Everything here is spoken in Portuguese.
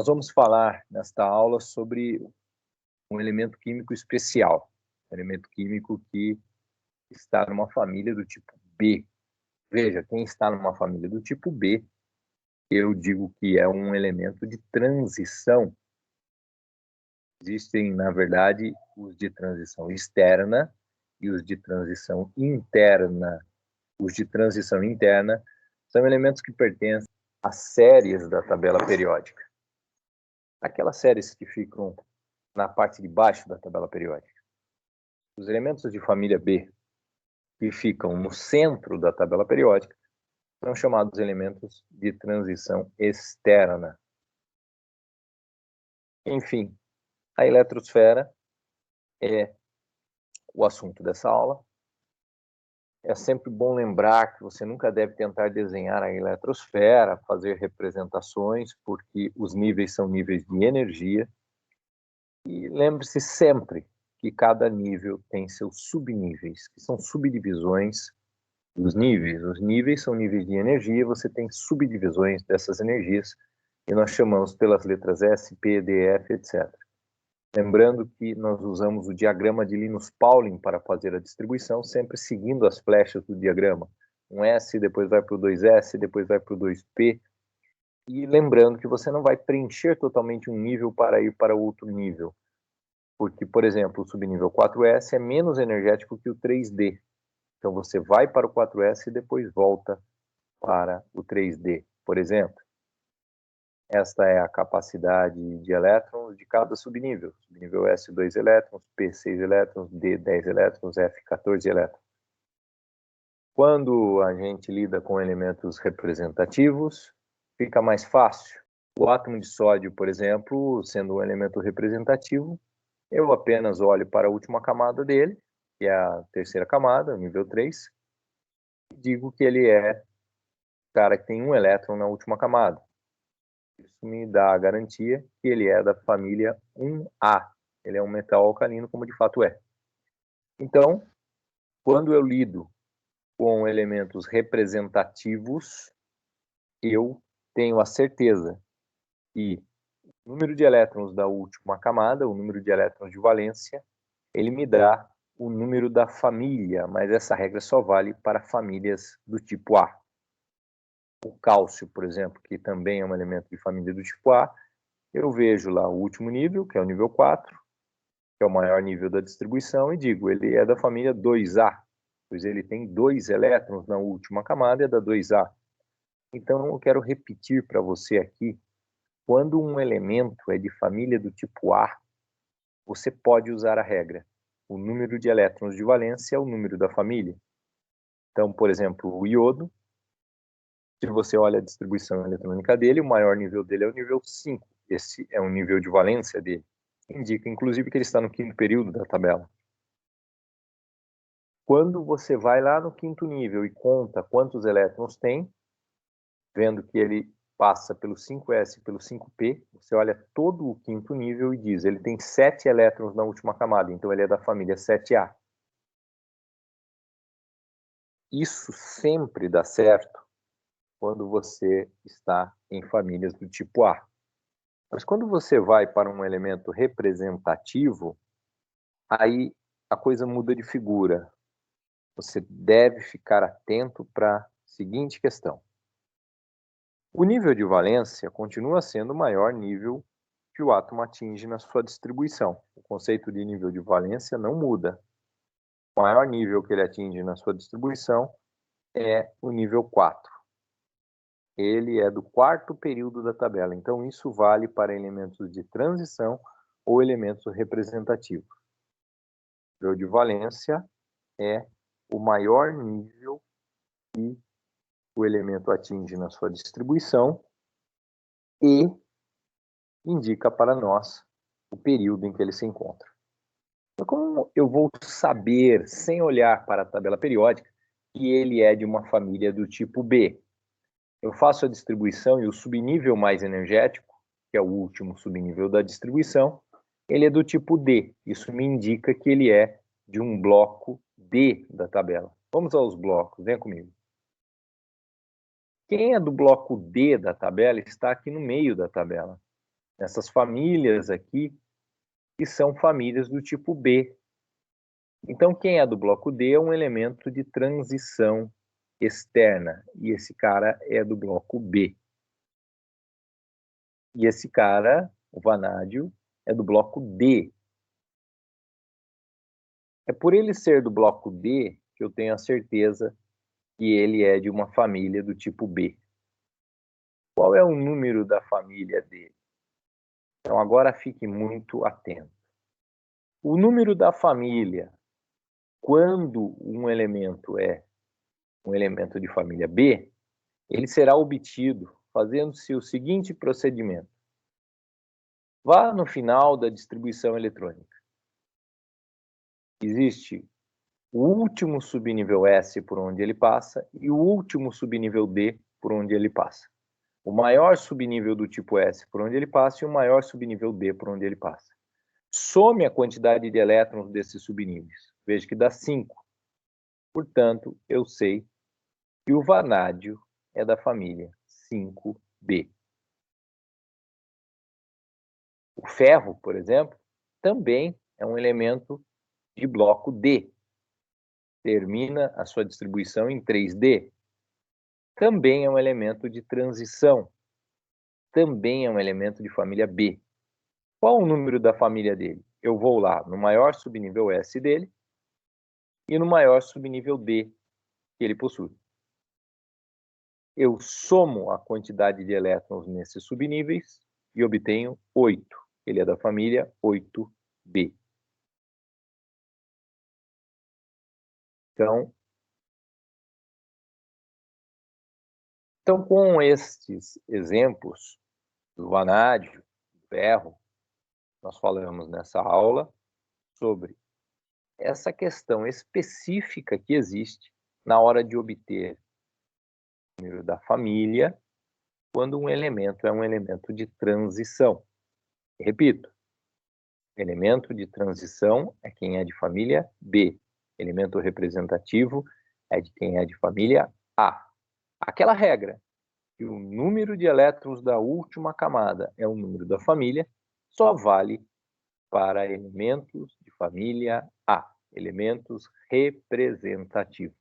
Nós vamos falar nesta aula sobre um elemento químico especial, um elemento químico que está numa família do tipo B. Veja, quem está numa família do tipo B, eu digo que é um elemento de transição. Existem, na verdade, os de transição externa e os de transição interna. Os de transição interna são elementos que pertencem às séries da tabela periódica. Aquelas séries que ficam na parte de baixo da tabela periódica. Os elementos de família B, que ficam no centro da tabela periódica, são chamados elementos de transição externa. Enfim, a eletrosfera é o assunto dessa aula. É sempre bom lembrar que você nunca deve tentar desenhar a eletrosfera, fazer representações, porque os níveis são níveis de energia. E lembre-se sempre que cada nível tem seus subníveis, que são subdivisões dos níveis. Os níveis são níveis de energia, você tem subdivisões dessas energias, e nós chamamos pelas letras S, P, D, F, etc. Lembrando que nós usamos o diagrama de Linus-Pauling para fazer a distribuição, sempre seguindo as flechas do diagrama. Um S, depois vai para o 2S, depois vai para o 2P. E lembrando que você não vai preencher totalmente um nível para ir para outro nível. Porque, por exemplo, o subnível 4S é menos energético que o 3D. Então, você vai para o 4S e depois volta para o 3D, por exemplo. Esta é a capacidade de elétrons de cada subnível. Subnível S, 2 elétrons, P, 6 elétrons, D, 10 elétrons, F, 14 elétrons. Quando a gente lida com elementos representativos, fica mais fácil. O átomo de sódio, por exemplo, sendo um elemento representativo, eu apenas olho para a última camada dele, que é a terceira camada, nível 3, e digo que ele é o cara que tem um elétron na última camada. Isso me dá a garantia que ele é da família 1A. Ele é um metal alcalino, como de fato é. Então, quando eu lido com elementos representativos, eu tenho a certeza que o número de elétrons da última camada, o número de elétrons de valência, ele me dá o número da família, mas essa regra só vale para famílias do tipo A. O cálcio, por exemplo, que também é um elemento de família do tipo A, eu vejo lá o último nível, que é o nível 4, que é o maior nível da distribuição, e digo, ele é da família 2A, pois ele tem 2 elétrons na última camada, é da 2A. Então, eu quero repetir para você aqui, quando um elemento é de família do tipo A, você pode usar a regra. O número de elétrons de valência é o número da família. Então, por exemplo, o iodo, se você olha a distribuição eletrônica dele, o maior nível dele é o nível 5. Esse é o nível de valência dele. Indica, inclusive, que ele está no quinto período da tabela. Quando você vai lá no quinto nível e conta quantos elétrons tem, vendo que ele passa pelo 5S e pelo 5P, você olha todo o quinto nível e diz, ele tem 7 elétrons na última camada, então ele é da família 7A. Isso sempre dá certo quando você está em famílias do tipo A. Mas quando você vai para um elemento representativo, aí a coisa muda de figura. Você deve ficar atento para a seguinte questão. O nível de valência continua sendo o maior nível que o átomo atinge na sua distribuição. O conceito de nível de valência não muda. O maior nível que ele atinge na sua distribuição é o nível 4. Ele é do quarto período da tabela, então isso vale para elementos de transição ou elementos representativos. O nível de valência é o maior nível que o elemento atinge na sua distribuição e indica para nós o período em que ele se encontra. Então, como eu vou saber, sem olhar para a tabela periódica, que ele é de uma família do tipo B? Eu faço a distribuição e o subnível mais energético, que é o último subnível da distribuição, ele é do tipo D. Isso me indica que ele é de um bloco D da tabela. Vamos aos blocos, venha comigo. Quem é do bloco D da tabela está aqui no meio da tabela. nessas famílias aqui, que são famílias do tipo B. Então, quem é do bloco D é um elemento de transição externa, e esse cara é do bloco B. E esse cara, o vanádio, é do bloco D. É por ele ser do bloco D que eu tenho a certeza que ele é de uma família do tipo B. Qual é o número da família dele? Então, agora fique muito atento. O número da família, quando um elemento é um elemento de família B, ele será obtido fazendo-se o seguinte procedimento. Vá no final da distribuição eletrônica. Existe o último subnível S por onde ele passa e o último subnível D por onde ele passa. O maior subnível do tipo S por onde ele passa e o maior subnível D por onde ele passa. Some a quantidade de elétrons desses subníveis. Veja que dá 5. Portanto, eu sei que o vanádio é da família 5B. O ferro, por exemplo, também é um elemento de bloco D. Termina a sua distribuição em 3D. Também é um elemento de transição. Também é um elemento de família B. Qual o número da família dele? Eu vou lá no maior subnível S dele e no maior subnível D que ele possui. Eu somo a quantidade de elétrons nesses subníveis e obtenho 8. Ele é da família 8B. Então, com estes exemplos do vanádio, do ferro, nós falamos nessa aula sobre essa questão específica que existe na hora de obter o número da família quando um elemento é um elemento de transição. Repito, elemento de transição é quem é de família B. Elemento representativo é de quem é de família A. Aquela regra que o número de elétrons da última camada é o número da família só vale para elementos de família A, elementos representativos.